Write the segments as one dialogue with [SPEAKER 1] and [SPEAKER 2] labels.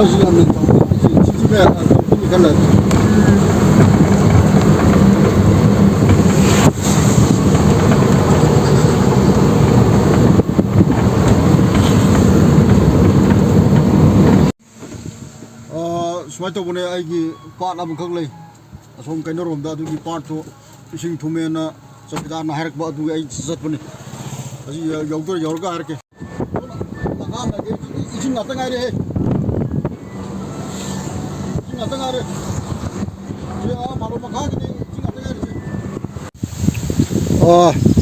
[SPEAKER 1] 시간은 집에 좀 갈라. 수마이토 보내 아이기 파트 한번 걸래. 좀 그녀롬다 두기 파트 이싱 투메나 저기다나 하락바 두 아이 찢었더니 아직 여기도 열가 이렇게. 나가나 이싱 갔다 가래. 이싱 갔다 가래. 야 바로 막 가기 이싱 갔다 가래.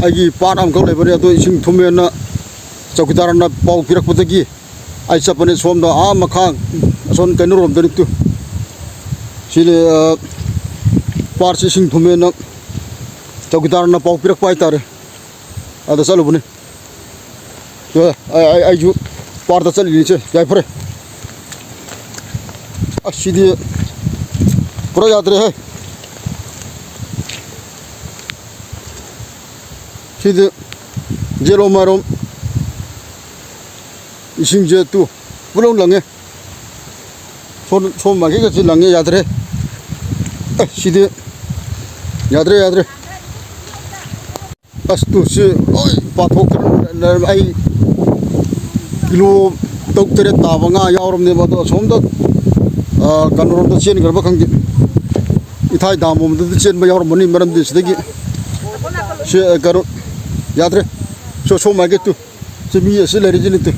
[SPEAKER 1] 아이기 파트 한번 걸래 버려도 이싱 투메나 저기다나 바우 비락부터기 아이 저번에 소음도 막강 손 그녀롬다 또 실에 파르시싱 투메나 저기다나 바우 비락 파이타래. ada salu bune yo ai ju parda chali ni che jai pare ashidi pura yatre hai shidi jelo marom ising je tu bulong lange son ma ke lange yatre shidi yatre astu si oi pathok ai kilo tok tere tawanga yawrom ne bado somda kanrom da chen garba khang ithai damom da chen ba yawrom ni maram de sidagi she karo yadre so ma ge tu se mi se le rijin tu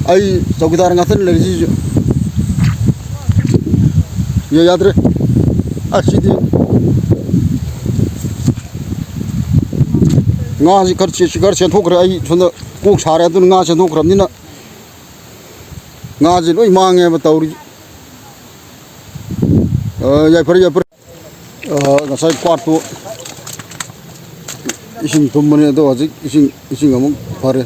[SPEAKER 1] ai chokdar ngatan le rijin ye yadre ashidi ngaji kar chen thok ra ai chona kok sare tu nga chen thok ram ni na ngaji loi mange ba tawri ya par nga sai kwat tu ising tum mane do aji ising among pare